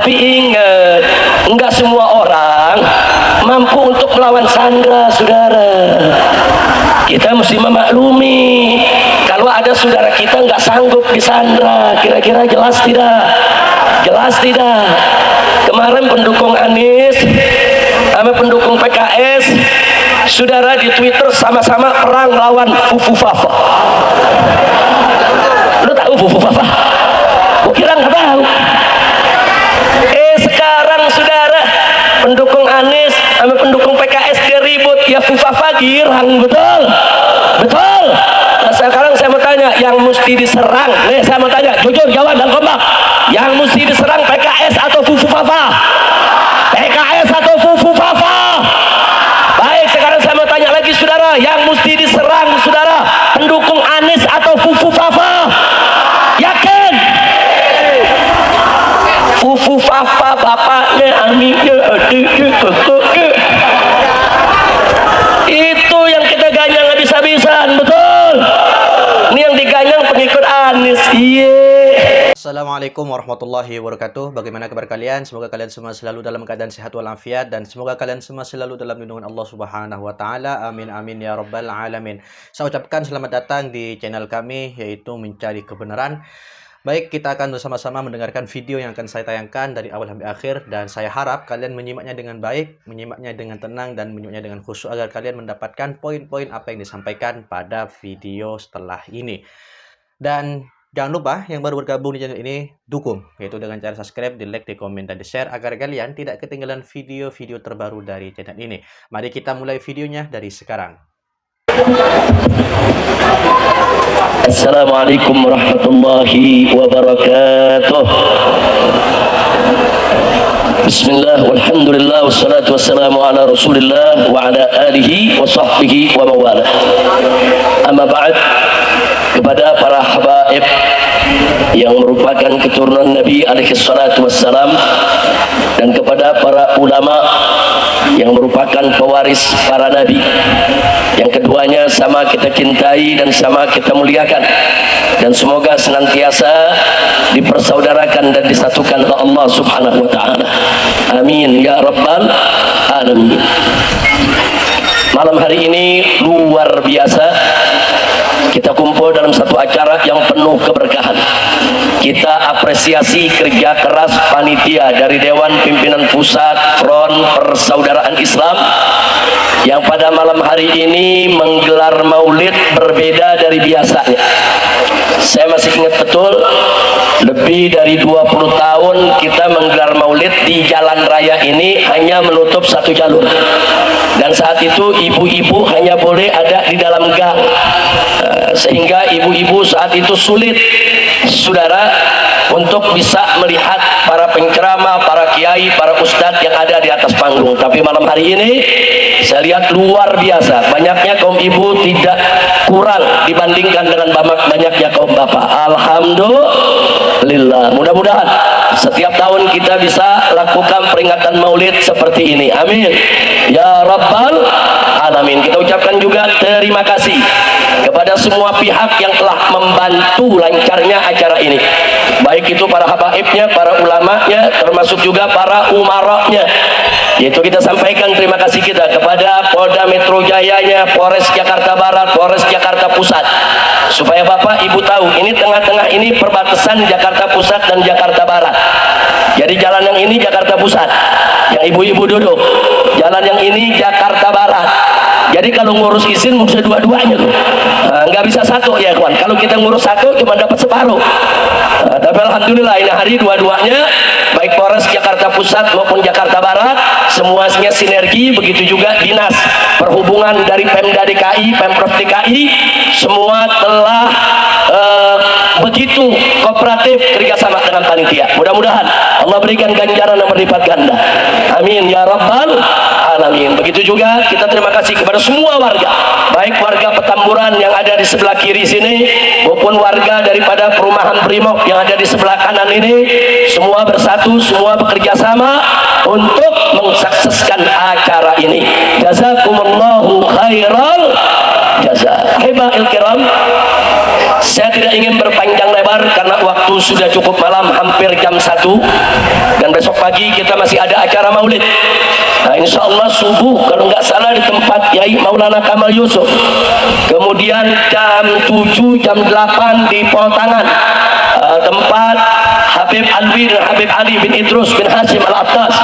Tapi ingat, enggak semua orang mampu untuk melawan Sandra, saudara. Kita mesti memaklumi kalau ada saudara kita nggak sanggup disandra. Kira-kira jelas tidak? Jelas tidak? Kemarin pendukung Anies sama pendukung PKS, saudara, di Twitter sama-sama perang lawan Fufu Fafa. Lu tahu Fufu Fafa? Gua kira nggak tahu. Sekarang saudara, pendukung Anies sama pendukung PKS dia ribut, ya Fufu Fafa girang, betul? Betul? Nah, sekarang saya mau tanya, yang mesti diserang, saya mau tanya, jujur jawab dan kompak, yang mesti diserang PKS atau Fufu Fafa? PKS atau Fufu Fafa? Baik, sekarang saya mau tanya lagi saudara, yang mesti diserang saudara, pendukung Anies atau Fufu Fafa? Yakin? Fufu Fafa bapaknya, amiknya, adiknya, kakaknya. Itu yang kita ganyang habis-habisan, betul? Ini yang diganyang pengikut Anies. Iya. Assalamualaikum warahmatullahi wabarakatuh. Bagaimana kabar kalian? Semoga kalian semua selalu dalam keadaan sehat walafiat, dan semoga kalian semua selalu dalam lindungan Allah Subhanahu wa taala. Amin amin ya rabbal alamin. Saya ucapkan selamat datang di channel kami, yaitu Mencari Kebenaran. Baik, kita akan bersama-sama mendengarkan video yang akan saya tayangkan dari awal sampai akhir, dan saya harap kalian menyimaknya dengan baik, menyimaknya dengan tenang, dan menyimaknya dengan khusyuk agar kalian mendapatkan poin-poin apa yang disampaikan pada video setelah ini. Dan jangan lupa yang baru bergabung di channel ini, dukung, yaitu dengan cara subscribe, di like, di komen, dan di share agar kalian tidak ketinggalan video-video terbaru dari channel ini. Mari kita mulai videonya dari sekarang. Assalamualaikum warahmatullahi wabarakatuh. Bismillah, walhamdulillah, wassalatu wassalamu ala rasulillah wa ala alihi wa sahbihi wa mawala. Amma ba'd, kepada para habaib yang merupakan keturunan Nabi alaihi salatu wassalam, dan kepada para ulama yang merupakan pewaris para nabi, yang keduanya sama kita cintai dan sama kita muliakan, dan semoga senantiasa dipersaudarakan dan disatukan oleh Allah Subhanahu wa taala. Amin ya rabbal alamin. Malam hari ini luar biasa, kita kumpul dalam satu acara yang penuh keberkahan. Kita apresiasi kerja keras panitia dari Dewan Pimpinan Pusat Front Persaudaraan Islam yang pada malam hari ini menggelar maulid berbeda dari biasanya. Saya masih ingat betul, lebih dari 20 tahun kita menggelar maulid di jalan raya ini hanya menutup satu jalur, dan saat itu ibu-ibu hanya boleh ada di dalam gang, sehingga ibu-ibu saat itu sulit, saudara, untuk bisa melihat para penceramah, para kiai, para ustadz yang ada di atas panggung. Tapi malam hari ini saya lihat luar biasa, banyaknya kaum ibu tidak kurang dibandingkan dengan banyaknya kaum bapak. Alhamdulillah. Mudah-mudahan setiap tahun kita bisa lakukan peringatan maulid seperti ini. Amin ya rabbal alamin. Kita ucapkan juga terima kasih kepada semua pihak yang telah membantu lancarnya acara ini, baik itu para habaibnya, para ulamanya, termasuk juga para umaroknya. Yaitu kita sampaikan terima kasih kita kepada Polda Metro Jayanya, Polres Jakarta Barat, Polres Jakarta Pusat, supaya Bapak Ibu tahu, ini tengah-tengah ini perbatasan Jakarta Pusat dan Jakarta Barat. Jadi jalan yang ini Jakarta Pusat, yang ibu-ibu duduk. Jalan yang ini Jakarta Barat. Jadi kalau ngurus izin mesti dua-duanya tuh. Nggak bisa satu ya kawan. Kalau kita ngurus satu cuma dapat separuh. Tapi alhamdulillah ini hari dua-duanya, baik Polres Jakarta Pusat maupun Jakarta Barat, semuanya sinergi. Begitu juga dinas perhubungan dari Pemda DKI, Pemprov DKI, semua telah begitu kooperatif kerjasama dengan panitia. Mudah-mudahan Allah berikan ganjaran yang berlipat ganda. Amin ya rabbal alamin. Begitu juga kita terima kasih kepada semua warga, baik warga Petamburan yang ada di sebelah kiri sini maupun warga daripada perumahan Brimob yang ada di sebelah kanan ini. Semua bersatu, semua bekerja sama untuk mensukseskan acara ini. Jazakumullahu khairal jaza. Ahibahil kiram, saya tidak ingin berpanjang lebar karena waktu sudah cukup malam, hampir jam 1, dan besok pagi kita masih ada acara maulid. Nah, insya Allah subuh kalau nggak salah di tempat Yai Maulana Kamal Yusuf. Kemudian jam 7, jam 8 di Poltangan, tempat Habib Alwi dan Habib Ali bin Idrus bin Hashim Al-Attas.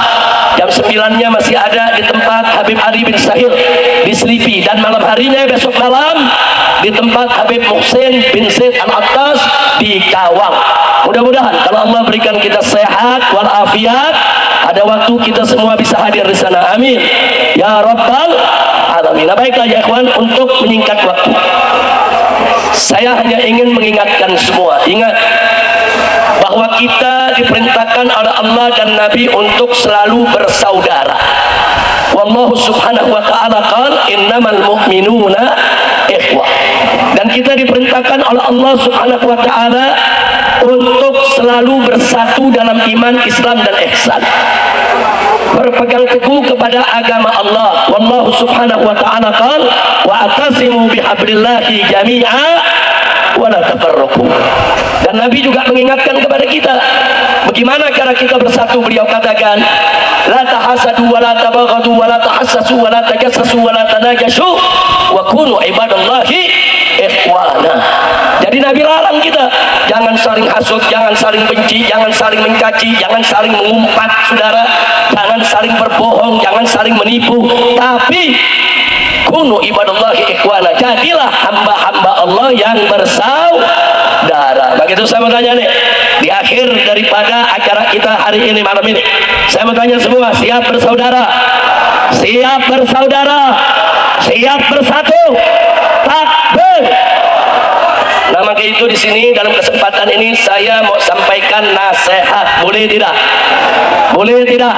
Jam 9-nya masih ada di tempat Habib Ali bin Sahil di Selipi, dan malam harinya besok malam di tempat Habib Muhsin bin Said Al-Attas di Cawang. Mudah-mudahan kalau Allah berikan kita sehat walafiat, ada waktu kita semua bisa hadir di sana. Amin ya rabbal alamin. Nah, baiklah ya ikhwan, untuk menyingkat waktu, saya hanya ingin mengingatkan semua, ingat bahwa kita diperintahkan oleh Allah dan Nabi untuk selalu bersaudara. Wallahu subhanahu wa ta'ala qala innamal mu'minuna ikhwah. Dan kita diperintahkan oleh Allah subhanahu wa ta'ala untuk selalu bersatu dalam iman, Islam dan ihsan, berpegang teguh kepada agama Allah. Wallahu subhanahu wa ta'ala qala wa'tasimu bihablillahi jami'a wa la tafarraqu. Dan Nabi juga mengingatkan kepada kita bagaimana cara kita bersatu. Beliau katakan, la tahasadu wa la tabaghadu wa la tahassasu wa la tajassasu wa la tanajashu wa kunu ibadallahi ikhwana. Jadi Nabi larang kita jangan saling hasut, jangan saling benci, jangan saling mencaci, jangan saling mengumpat saudara, jangan saling berbohong, jangan saling menipu, tapi kunu ibadallahi ikhwana, jadilah hamba-hamba Allah yang bersaudara. Begitu saya mau tanya nih, di akhir daripada acara kita hari ini, malam ini, saya mau tanya semua, siap bersaudara? Siap bersaudara? Siap bersatu? Takbir! Nah, maka itu di sini dalam kesempatan ini saya mau sampaikan nasihat. Boleh tidak? Boleh tidak?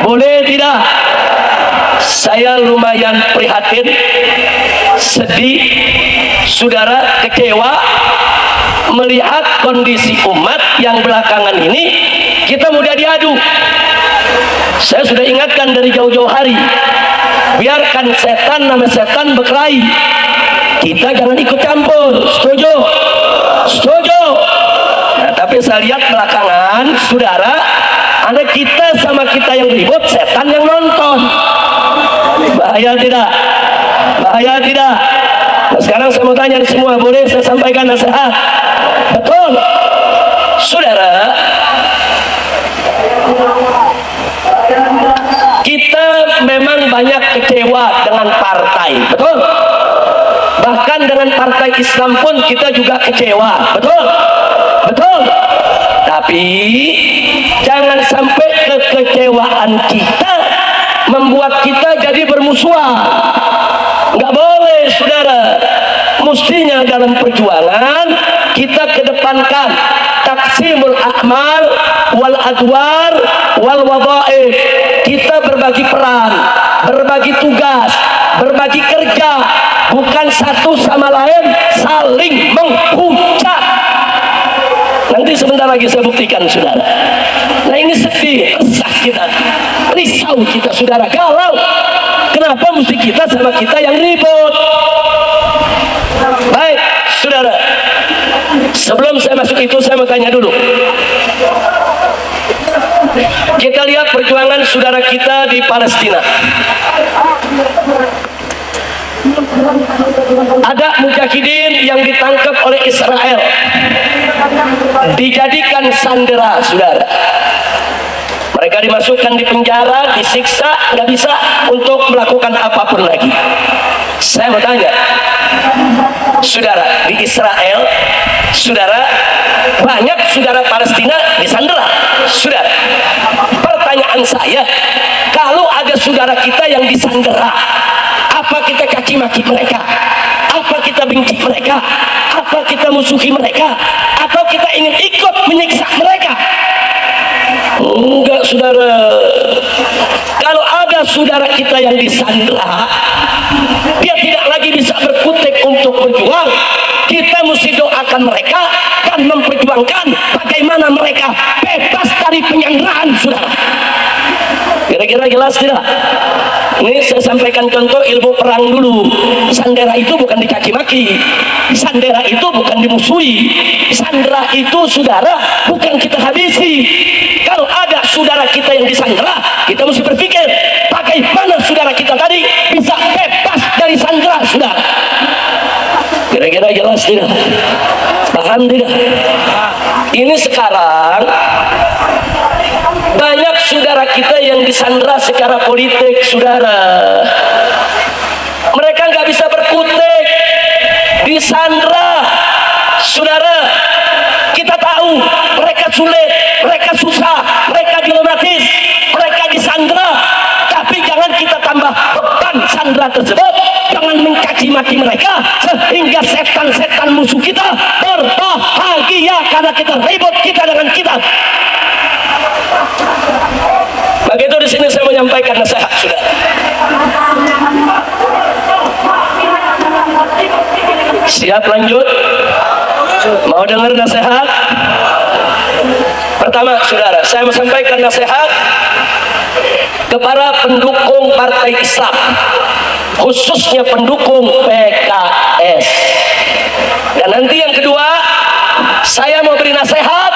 Boleh tidak? Saya lumayan prihatin, sedih, saudara, kecewa melihat kondisi umat yang belakangan ini kita mudah diadu. Saya sudah ingatkan dari jauh-jauh hari, biarkan setan nama setan berkelahi, kita jangan ikut campur. Setuju? Setuju? Nah, tapi saya lihat belakangan saudara, ada kita sama kita yang ribut, setan yang nonton. Bahaya tidak? Bahaya tidak? Nah, sekarang saya mau tanya semua, boleh saya sampaikan nasihat? Betul? Saudara, kita memang banyak kecewa dengan partai, betul? Bahkan dengan partai Islam pun kita juga kecewa, betul? Betul? Tapi jangan sampai kekecewaan kita membuat kita jadi bermusuhan. Nggak boleh saudara. Mestinya dalam perjuangan kita kedepankan taksimul a'mal wal adwar wal wadhaif. Kita berbagi peran, berbagi tugas, berbagi kerja, bukan satu sama lain saling menghujat. Nanti sebentar lagi saya buktikan saudara. Nah, ini sedih, resah kita, risau kita saudara, galau. Kenapa mesti kita sama kita yang ribut? Baik saudara, sebelum saya masuk itu saya mau tanya dulu. Kita lihat perjuangan saudara kita di Palestina. Ada mujahidin yang ditangkap oleh Israel, dijadikan sandera saudara. Mereka dimasukkan di penjara, disiksa, nggak bisa untuk melakukan apapun lagi. Saya mau tanya saudara, di Israel saudara, banyak saudara Palestina disandera saudara. Pertanyaan saya, kalau ada saudara kita yang disandera, apa kita caci maki mereka? Apa kita benci mereka? Apa kita musuhi mereka? Atau kita ingin ikut menyiksa mereka? Enggak saudara. Kalau ada saudara kita yang disandera, dia tidak lagi bisa berkutik untuk berjuang, kita mesti doakan mereka dan memperjuangkan bagaimana mereka bebas dari penyanderaan saudara. Kira-kira jelas tidak? Ini saya sampaikan contoh ilmu perang dulu. Sandera itu bukan dicaci maki, sandera itu bukan dimusuhi, sandera itu saudara bukan kita habisi. Kalau ada saudara kita yang disandera, kita mesti berpikir bagaimana saudara kita tadi bisa bebas dari sandera saudara. Kira-kira jelas tidak? Paham tidak? Ini sekarang banyak saudara kita yang disandera secara politik saudara. Mereka nggak bisa berkutik, disandera saudara. Kita tahu mereka sulit, mereka susah, mereka dilematis, mereka disandera. Tapi jangan kita tambah beban sandera tersebut, jangan mencaci maki mereka sehingga setan-setan musuh kita berbahagia karena kita ribut kita dengan kita. Begitu di sini saya menyampaikan nasihat sudah. Siap lanjut? Mau dengar nasihat? Pertama saudara, saya mau sampaikan nasihat kepada pendukung partai Islam, khususnya pendukung PKS. Dan nanti yang kedua, saya mau beri nasihat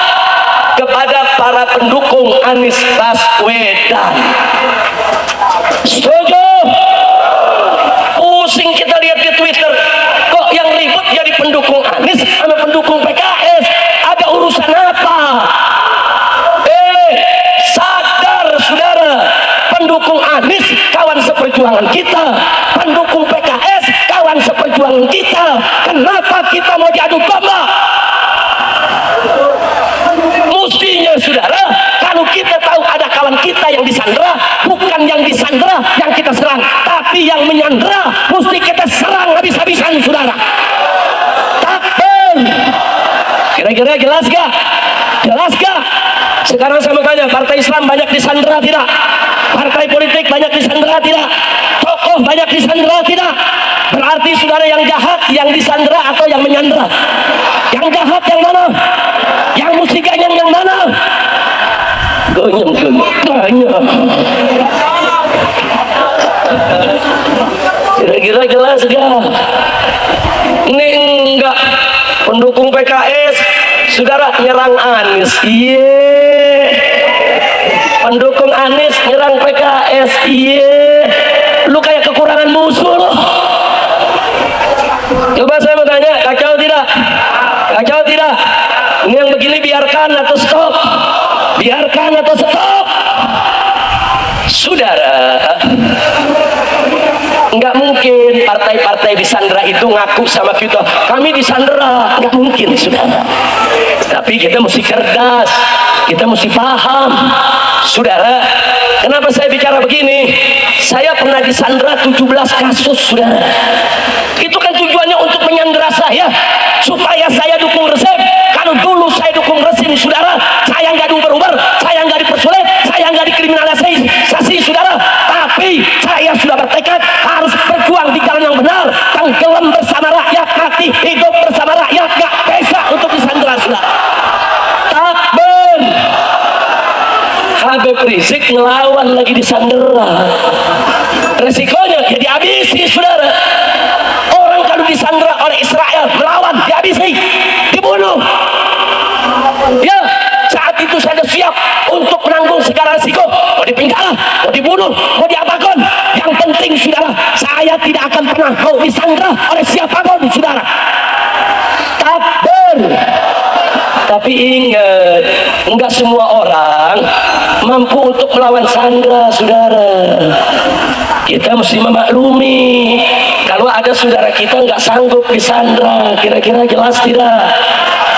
kepada para pendukung Anies Baswedan. Setuju? Pusing kita lihat di Twitter, kok yang ribut jadi pendukung Anies sama pendukung PKS. Ada urusan apa? Sadar saudara, pendukung Anies kawan seperjuangan kita, pendukung PKS kawan seperjuangan kita. Kenapa kita mau diadu domba? Mestinya saudara, kalau kita tahu ada kawan kita yang disandera, bukan yang disandera yang kita serang, tapi yang menyandera mesti kita serang habis-habisan saudara. Takbir. Kira-kira jelas gak? Jelas gak? Sekarang saya mau tanya, partai Islam banyak disandera tidak? Partai politik banyak disandera tidak? Tokoh banyak disandera tidak? Berarti saudara yang jahat yang disandera atau yang menyandera? Yang jahat yang mana? Yang mesti ganyang yang mana? Ganyang. Kira-kira jelas gak? Ini enggak pendukung PKS saudara nyerang Anies. Iya. Pendukung Anies nyerang PKS. Iya. Lu kayak kekurangan musuh loh. Coba saya mau tanya, kacau tidak? Kacau tidak? Ini yang begini biarkan atau stop? Biarkan atau stop? Saudara, nggak mungkin partai-partai disandera itu ngaku sama kita, kami disandera. Nggak mungkin saudara. Tapi kita mesti cerdas, kita mesti paham saudara. Kenapa saya bicara begini? Saya pernah disandera 17 kasus saudara. Itu kan tujuannya untuk menyandera saya, supaya saya dukung rezim. Kalau dulu saya dukung rezim saudara, saya nggak diuber-uber, saya nggak dipersulit, saya nggak dikriminalisasi saudara. Tapi saya sudah bertekad harus berjuang di jalan yang benar, tenggelam bersama rakyat, mati hidup bersama rakyat, nggak bisa untuk disandera saudara. Takbir. Habib Rizik ngelawan lagi disandera. Resikonya ya dihabisi saudara. Orang kalau disandera oleh Israel melawan, dihabisi, dibunuh. Ya, saat itu saya siap untuk menanggung segala risiko. Mau dipenjara, mau dibunuh, mau diapakan. Yang penting saudara, saya tidak akan pernah mau disandera oleh siapapun saudara. Takbir. Tapi ingat, enggak semua orang mampu untuk melawan sandera saudara. Kita mesti memaklumi kalau ada saudara kita nggak sanggup disandera. Kira-kira jelas tidak?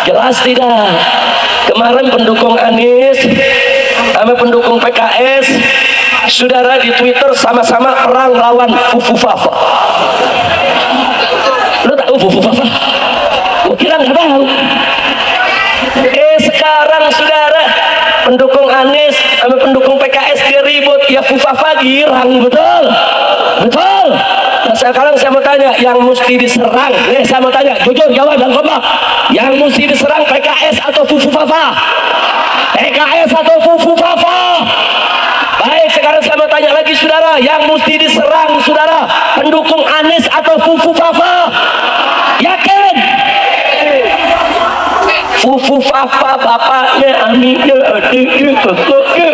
Jelas tidak? Kemarin pendukung Anies sama pendukung PKS saudara di Twitter sama-sama perang lawan Fufufafa. Lu tahu Fufufafa? Gua kira nggak tahu. Sekarang saudara pendukung Anies sama pendukung PKS dia ribut, ya Fufafa girang, betul? Betul? Nah sekarang saya mau tanya, yang mesti diserang, saya mau tanya, jujur jawab dan kompak, yang mesti diserang PKS atau Fufafa? PKS atau Fufafa? Baik, sekarang saya mau tanya lagi saudara, yang mesti diserang saudara, pendukung Anies atau Fufafa? Yakin? Fufafa bapaknya, aminnya, adiknya, kakaknya.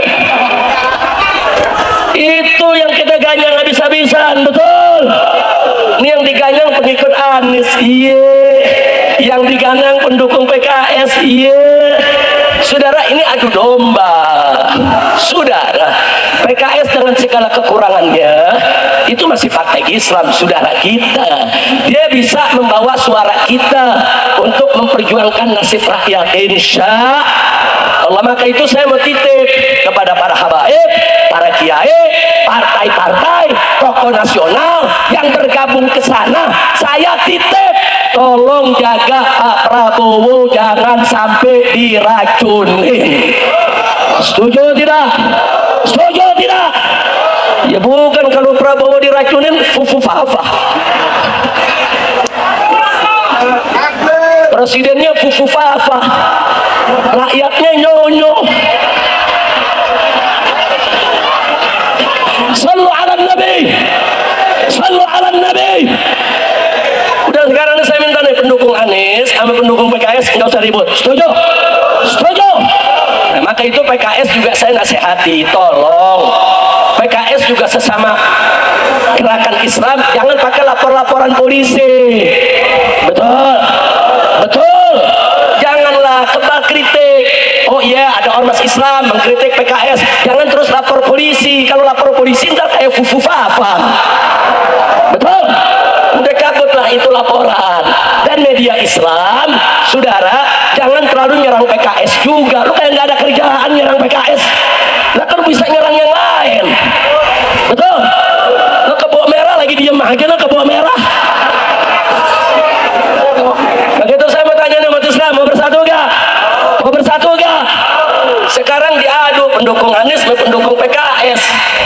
iya. Yang diganang pendukung PKS, iya. Saudara, ini adu domba. Saudara, PKS dengan segala kekurangannya itu masih partai Islam, saudara kita. Dia bisa membawa suara kita untuk memperjuangkan nasib rakyat, insya Allah. Maka itu saya mau titip kepada para habaib, para kiai, partai-partai, tokoh nasional yang bergabung ke sana. Saya titip, tolong jaga Pak Prabowo jangan sampai diracunin. Setuju tidak? Setuju tidak? Ya bukan, kalau Prabowo diracunin fufu-fafa. Presidennya fufu-fafa, rakyatnya nyonyo. Sallu ala Nabi, sallu ala Nabi. Udah, sekarang saya minta nih pendukung Anies sama pendukung PKS nggak usah ribut. Setuju? Setuju? Nah, maka itu PKS juga saya nasihati, tolong PKS juga sesama gerakan Islam jangan pakai lapor-laporan polisi. Betul, betul. Janganlah kebal kritik. Oh iya, ada ormas Islam mengkritik PKS, jangan terus lapor polisi. Kalau lapor polisi ntar kayak fufu-fafa. Betul. Udah kabutlah itu laporan. Dan media Islam, saudara, jangan terlalu nyerang PKS juga. Lu kayak nggak ada kerjaan nyerang PKS. Nah, kan bisa nyerang yang lain. Betul. Lu kebo merah lagi diem aja, lu kebo merah. Begitu saya mau tanya nih umat Islam, mau bersatu gak? Mau bersatu gak? Sekarang diadu pendukung Anies sama pendukung PKS.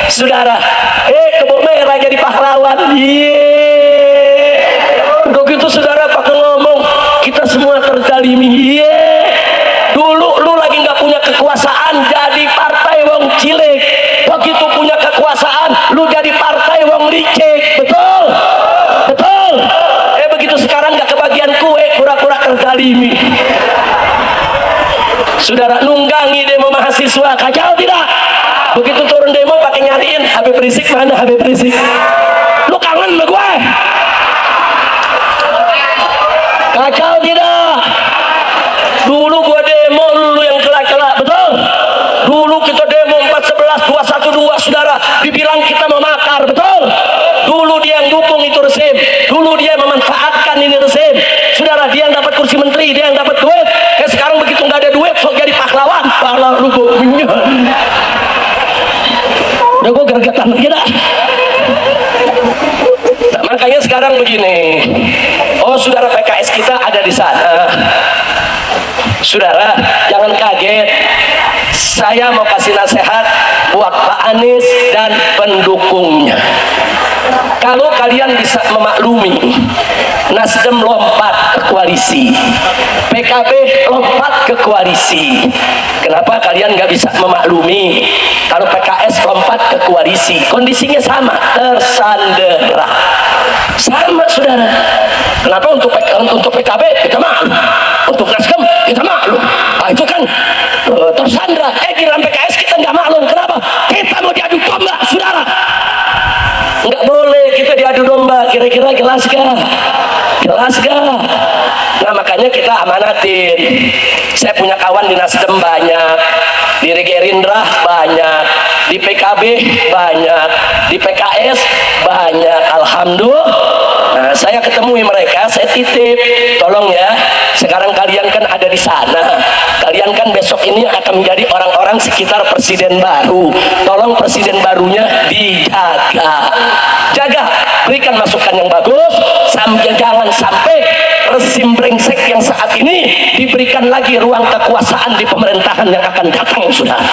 Saudara, kebo merah jadi pahlawan. Begitu saudara pakai ngomong kita semua terzalimi. Dulu lu lagi nggak punya kekuasaan jadi partai wong cilik, begitu punya kekuasaan lu jadi partai wong licik. Betul, betul. Begitu sekarang nggak kebagian kue, pura-pura terzalimi. Saudara, nunggangi demo mahasiswa, kacau tidak? Begitu turun demo pakai nyariin Habib Rizik, mana Habib Rizik? Lu kangen sama gue? Kacau tidak? Dulu gua demo, lu yang kelak-kelak, betul? Dulu kita demo 411, 212, saudara, dibilang kita mau makar, betul? Dulu dia yang dukung itu rezim, dulu dia memanfaatkan ini rezim, saudara, dia yang dapat kursi menteri, dia yang dapat duit. Sekarang begitu nggak ada duit, sok jadi pahlawan, pala lu bohongnya. Udah gua gergetan lagi dah. Nah, makanya sekarang begini. Oh, saudara, PKS kita ada di sana. Saudara, jangan kaget. Saya mau kasih nasihat buat Pak Anies dan pendukungnya. Kalau kalian bisa memaklumi, Nasdem lompat ke koalisi, PKB lompat ke koalisi. Kenapa kalian nggak bisa memaklumi kalau PKS lompat ke koalisi? Kondisinya sama, tersandera. Sama, saudara. Kenapa untuk PKB kita maklum, untuk Nasdem kita maklum? Nah, itu kan tersandera. Giliran PKS kita nggak maklum. Kenapa? Kita mau diadu domba, saudara. Nggak boleh kita diadu domba. Kira-kira jelas gak? Jelas gak? Nah, makanya kita amanatin. Saya punya kawan di Nasdem banyak, di Gerindra banyak, di PKB banyak, di PKS banyak. Alhamdulillah. Nah, saya ketemu mereka, saya titip, tolong ya, sekarang kalian kan ada di sana, kalian kan besok ini akan menjadi orang-orang sekitar presiden baru. Tolong presiden barunya dijaga, jaga, berikan masukan yang bagus, jangan sampai rezim brengsek yang saat ini diberikan lagi ruang kekuasaan di pemerintahan yang akan datang, sudah.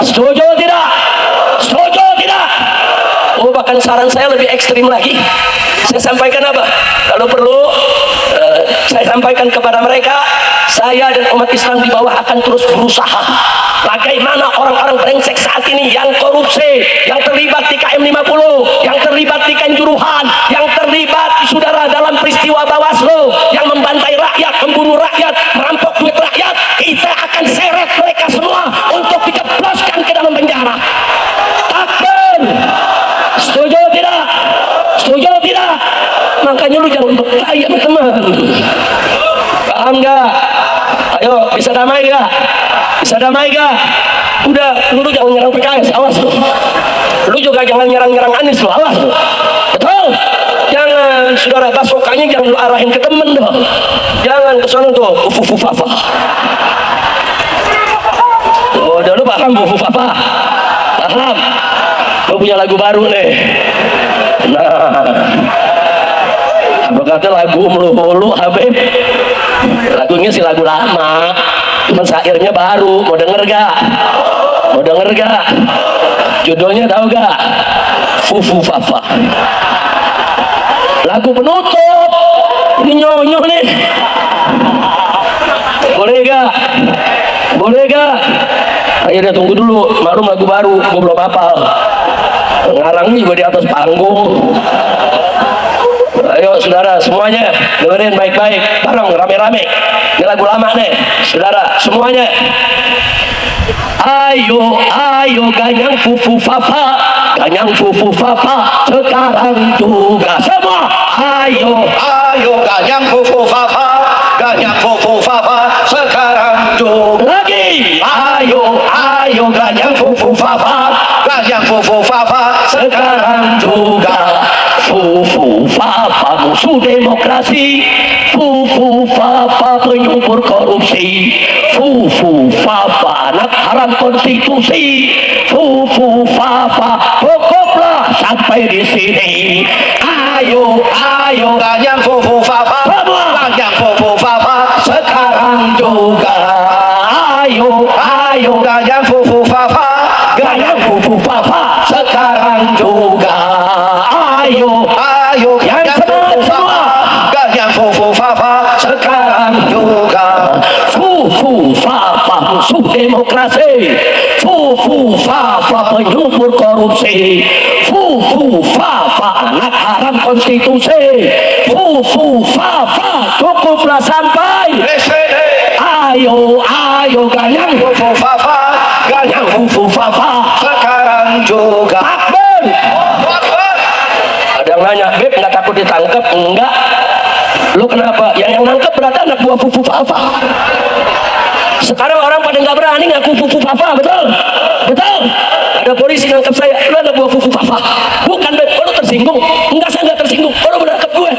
Setuju tidak? Setuju tidak? Oh, bahkan saran saya lebih ekstrim lagi. Saya sampaikan apa? Kalau perlu, saya sampaikan kepada mereka, saya dan umat Islam di bawah akan terus berusaha. Bagaimana orang-orang brengsek saat ini yang korupsi, yang terlibat di KM 50, yang terlibat di Kanjuruhan, yang terlibat, saudara, dalam peristiwa Bawaslu, yang membantai rakyat, membunuh rakyat, merampok duit rakyat, kita akan seret mereka semua untuk dijebloskan ke dalam penjara. Takbir. Setuju tidak? Setuju tidak? Maka makanya lu jangan percaya teman. Paham nggak? Ayo, bisa damai nggak? Bisa damai nggak? Udah, lu jangan nyerang PKS, awas lu. Lu juga jangan nyerang Anies, lu awas lu. Betul? Jangan, saudara, basokannya jangan lu arahin ke temen dong. Jangan ke sana tuh, fufufafa. Udah, lu paham fufufafa? Paham? Lu punya lagu baru nih. Nah, berkata lagu melulu Habib. Lagunya sih lagu lama, cuman syairnya baru. Mau denger gak? Mau denger gak? Judulnya tahu gak? Fufufafa. Lagu penutup. Ini nyonyo nih. Boleh gak? Boleh gak? Ayo deh, tunggu dulu, maklum lagu baru, gue belum hafal. Ngarangnya juga di atas panggung. Ayo saudara semuanya dengerin baik-baik, bareng rame-rame. Ini lagu lama nih, saudara semuanya. Ayo, ayo ganyang fufufafa, ganyang fufufafa, sekarang juga semua. Ayo, Ayo ganyang fufufafa, ganyang fufufafa, sekarang juga. lagi. Ayo, ayo ganyang fufufafa, Ganyang fufufafa, sekarang juga. Fufufafa musuh demokrasi, fufufafa penyumbur korupsi, fufufafa anak haram konstitusi, fufufafa pokoklah sampai di sini. Ayo, ayo ganyang fufufafa, ganyang fufufafa, sekarang juga. Ayo, ayo ganyang fufufafa, ganyang fufufafa sekarang juga. Ayo, ayo yang ganyang semangat semua. ganyang fufufafa, Sekarang juga. fufufafa musuh demokrasi, fufufafa penyumbur korupsi, fufufafa anak haram konstitusi, fufufafa cukuplah sampai. Ayo, ayo ganyang Fufufafa, ganyang fufufafa sekarang juga. Akbar. Ada yang nanya, Beb nggak takut ditangkap? Enggak. Lu kenapa? Yang nangkep berarti anak buah fufufafa. Sekarang orang pada nggak berani ngaku fufufafa, betul? Betul? Ada polisi nangkep saya, lu anak buah fufufafa. Bukan, Beb, lu tersinggung? Enggak, saya nggak tersinggung. Lu menangkep gue.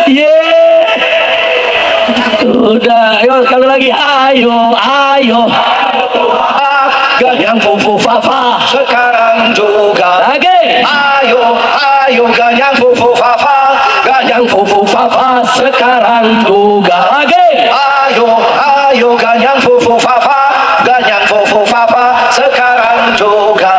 Udah, ayo sekali lagi. Ayo, ayo. Ganyang fufufafa. Sekarang juga. Lagi. Ayo, ayo ganyang fufufafa, Ganyang fufufafa sekarang juga. Lagi. ayo, ayo ganyang fufufafa, ganyang fufufafa, sekarang juga.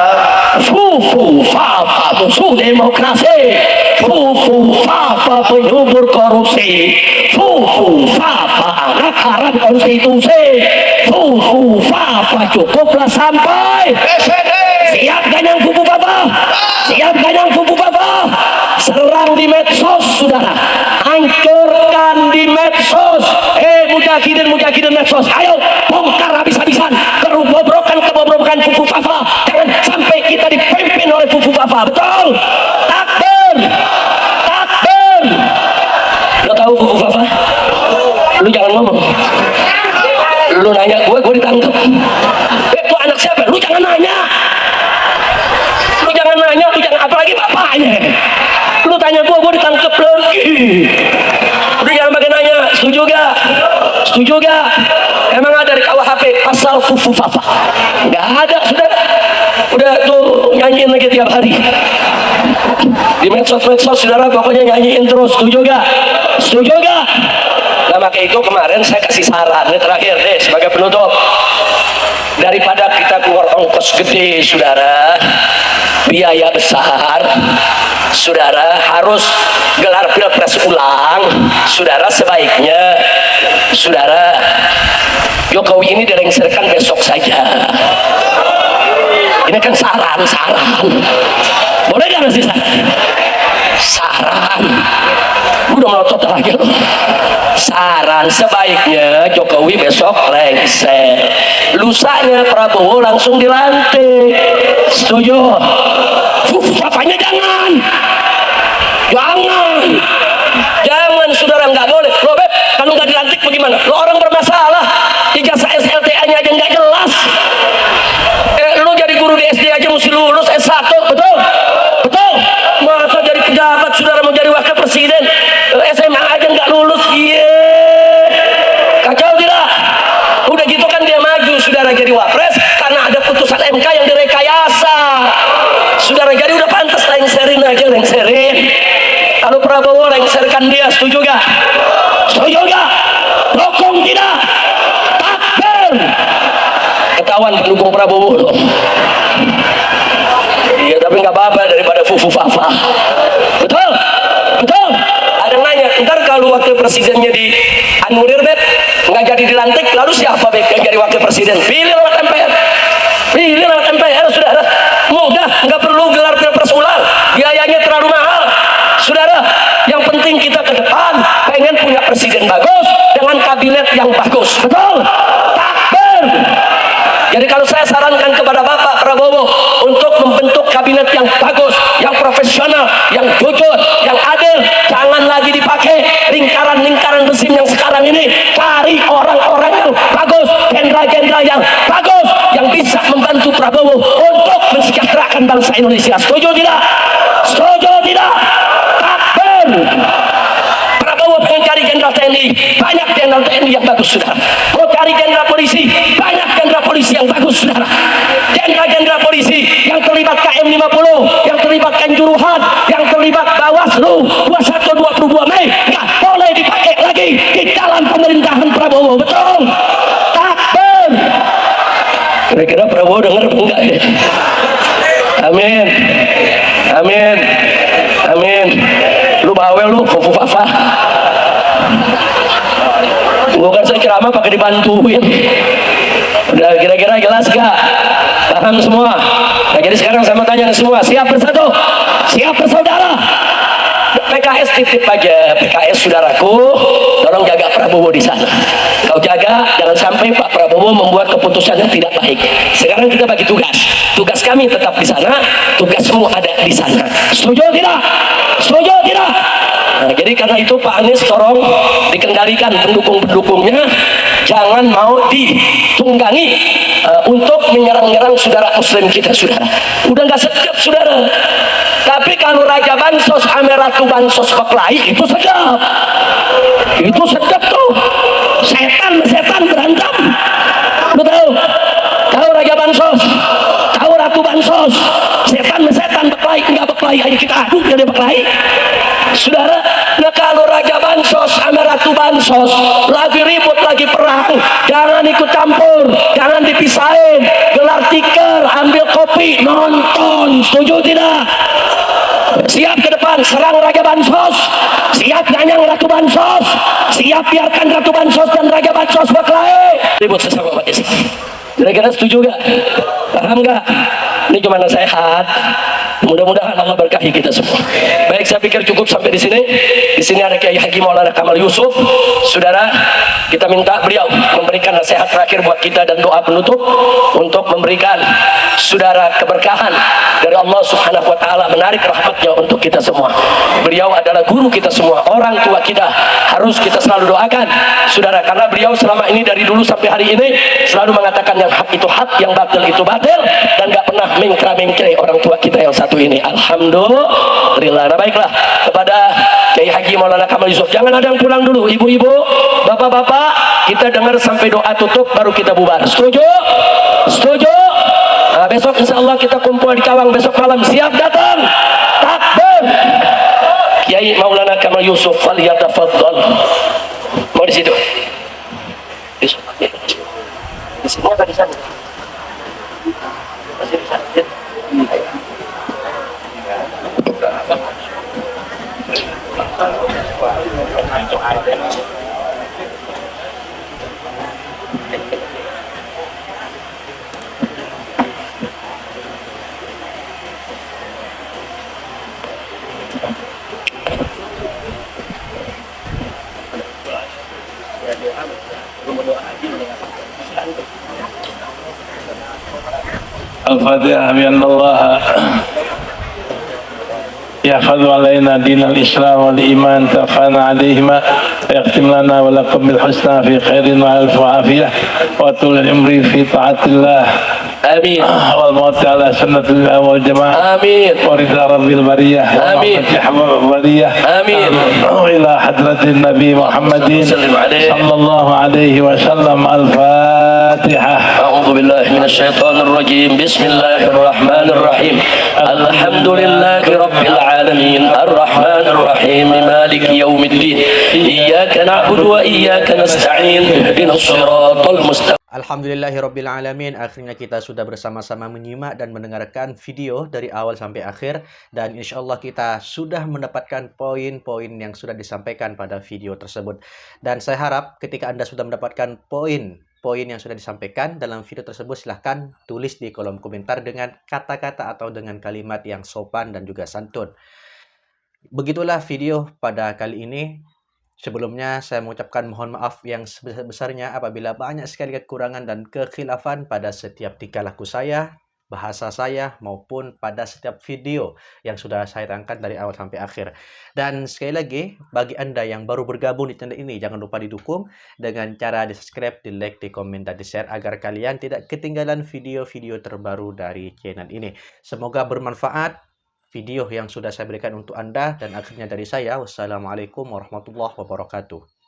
Fufufafa musuh demokrasi, fufufafa penyumbur korupsi, fufufafa anak haram konstitusi, fufufafa cukuplah sampai. SPD, Siap ganyang fufufafa? Siap ganyang fufufafa? Serang di medsos, saudara. Hancurkan di medsos. Mujahidin medsos. Ayo, bongkar habis-habisan. Kebobrokan fufufafa. Jangan sampai kita dipimpin oleh fufufafa. Betul? Takbir! Takbir! Lo tahu fufufafa? Lu jangan ngomong. Lu nanya gue ditangkap. Itu anak siapa? Lu jangan nanya. Lu jangan nanya, apalagi bapaknya. Lu tanya gue ditangkap lagi. Udah jangan pakai nanya. Setuju gak? Setuju gak? Emang ada di KUHP pasal fufufafa? Gak ada, saudara. Udah tuh nyanyiin lagi tiap hari. Di medsos-medsos, saudara, pokoknya nyanyiin terus. Setuju gak? Setuju gak? Nah, maka itu kemarin saya kasih saran. Ini terakhir deh sebagai penutup. Daripada kita keluar ongkos gede, saudara, biaya besar, saudara, harus gelar pilpres ulang, saudara, sebaiknya saudara Jokowi ini dilengsarkan besok saja. Ini kan saran. Boleh gak ngasih saran? Udah melotot lagi loh. Saran sebaiknya Jokowi besok lengser, lusanya Prabowo langsung dilantik. Setuju? Fufufafanya jangan, gimana? Lo orang bermasalah, ijazah SLTA-nya aja nggak jelas. Lo jadi guru di SD aja mesti lulus S1, betul? Betul? Masa jadi pejabat, saudara mau jadi wakil presiden, SMA aja nggak lulus, iya. Kacau tidak? Udah gitu kan dia maju, saudara jadi wapres, karena ada putusan MK yang direkayasa. Saudara jadi udah pantas lengserin aja, lengserin. Kalau Prabowo lengserkan dia, setuju gak? Setuju gak? Dukung tidak? Takbir! Ketahuan pendukung Prabowo loh. Iya, tapi nggak apa-apa daripada fufu fafa. Betul? Betul? Ada yang nanya, ntar kalau wakil presidennya di anulir bet, nggak jadi dilantik, lalu siapa bet yang jadi wakil presiden? Pilih lewat MPR. Pilih lewat MPR, saudara. Mudah, nggak perlu gelar pilpres ulang. Biayanya terlalu mahal. Saudara, yang penting kita ke depan pengen punya presiden bagus dengan kabinet yang bagus. Betul? Takbir! Jadi kalau saya sarankan kepada Bapak Prabowo untuk membentuk kabinet yang bagus, yang profesional, yang jujur, yang adil, jangan lagi dipakai lingkaran-lingkaran rezim yang sekarang ini. Cari orang-orang yang bagus, jenderal-jenderal yang bagus, yang bisa membantu Prabowo untuk mensejahterakan bangsa Indonesia. Setuju tidak? Setuju tidak? Takbir! Prabowo pengen cari jenderal TNI, banyak jenderal TNI yang bagus, saudara. Mau cari jenderal polisi, banyak jenderal polisi yang bagus, saudara. Jenderal-jenderal polisi yang terlibat KM 50, yang terlibat Kanjuruhan, yang terlibat Bawaslu 21-22 Mei, nggak boleh dipakai lagi di dalam pemerintahan Prabowo. Betul? Takbir! Kira-kira Prabowo dengar enggak ya? Amin. Amin. Amin. Lu bawel lu, fufu-fafa. Bukan saya ceramah pakai dibantuin. Udah kira-kira jelas gak? Paham semua? Nah, jadi sekarang saya mau tanya semua, siap bersatu? Siap bersaudara? PKS titip aja, PKS saudaraku, tolong jaga Prabowo di sana. Kau jaga, jangan sampai Pak Prabowo membuat keputusan yang tidak baik. Sekarang kita bagi tugas. Tugas kami tetap di sana, tugasmu ada di sana. Setuju tidak? Setuju tidak? Nah, jadi karena itu Pak Anies tolong dikendalikan pendukung-pendukungnya, jangan mau ditunggangi untuk menyerang-nyerang saudara muslim kita, saudara. Udah nggak sedap, saudara. Tapi kalau Raja Bansos ame Ratu Bansos berkelahi, itu sedap. Itu sedap tuh. Setan berantem. Lu tahu? Tahu Raja Bansos? Tahu Ratu Bansos? Setan berkelahi, enggak berkelahi, ayo kita adu biar dia berkelahi. Saudara, nah kalau Raja Bansos sama Ratu Bansos lagi ribut, lagi perang, jangan ikut campur, jangan dipisahin. Gelar tikar, ambil kopi, nonton. Setuju tidak? Siap ke depan, serang Raja Bansos. Siap nyanyang Ratu Bansos. Siap biarkan Ratu Bansos dan Raja Bansos berkelahi. Ribut sesama umat Islam. Kira-kira setuju gak? Paham gak? Ini cuma nasihat. Mudah-mudahan Allah berkahi kita semua. Baik, saya pikir cukup sampai di sini. Di sini ada Kiai Haji Maulana Kamal Yusuf. Saudara, kita minta beliau memberikan nasihat terakhir buat kita dan doa penutup untuk memberikan saudara keberkahan dari Allah Subhanahu wa taala, menarik rahmatnya untuk kita semua. Beliau adalah guru kita semua, orang tua kita. Harus kita selalu doakan, saudara, karena beliau selama ini dari dulu sampai hari ini selalu mengatakan yang hak itu hak, yang batil itu batil, dan gak pernah mengkra-mengkrai orang tua kita yang satu ini. Alhamdulillah. Nah, baiklah, kepada Kiai Haji Maulana Kamal Yusuf, jangan ada yang pulang dulu, ibu-ibu, bapak-bapak, kita dengar sampai doa tutup baru kita bubar. Setuju? Setuju? Nah, besok insya Allah kita kumpul di Cawang besok malam. Siap datang? Takbir! Kiai Maulana Kamal Yusuf, faliyatafadhal. Mau di situ? Di sini apa di sana? Masih di sana. الفاتحة بأن الله يحفظ علينا دين الإسلام والإيمان تفعنا عليهما ويختم لنا ولكم بالحسنى في خير وألف وعافية وطول العمر في طاعة الله آمين والموت على سنة الله والجماعة آمين ورضا رب البرية آمين. ومفاتيح البرية آمين. إلى حضرة النبي محمد وسلم عليه. صلى الله عليه وسلم. الفاتحة. أعوذ بالله من الشيطان الرجيم بسم الله الرحمن الرحيم الحمد لله رب العالمين الرحمن الرحيم مالك يوم الدين إياك نعبد وإياك نستعين اهدنا الصراط المستقيم. Alhamdulillahirrabbilalamin. Akhirnya kita sudah bersama-sama menyimak dan mendengarkan video dari awal sampai akhir. Dan insya Allah kita sudah mendapatkan poin-poin yang sudah disampaikan pada video tersebut. Dan saya harap ketika Anda sudah mendapatkan poin yang sudah disampaikan dalam video tersebut, silahkan tulis di kolom komentar dengan kata-kata atau dengan kalimat yang sopan dan juga santun. Begitulah video pada kali ini. Sebelumnya saya mengucapkan mohon maaf yang sebesar-besarnya apabila banyak sekali kekurangan dan kekhilafan pada setiap tingkah laku saya, bahasa saya, maupun pada setiap video yang sudah saya tayangkan dari awal sampai akhir. Dan sekali lagi, bagi Anda yang baru bergabung di channel ini, jangan lupa didukung dengan cara di-subscribe, di-like, di-komen, dan di-share agar kalian tidak ketinggalan video-video terbaru dari channel ini. Semoga bermanfaat video yang sudah saya berikan untuk Anda, dan akhirnya dari saya, wassalamualaikum warahmatullahi wabarakatuh.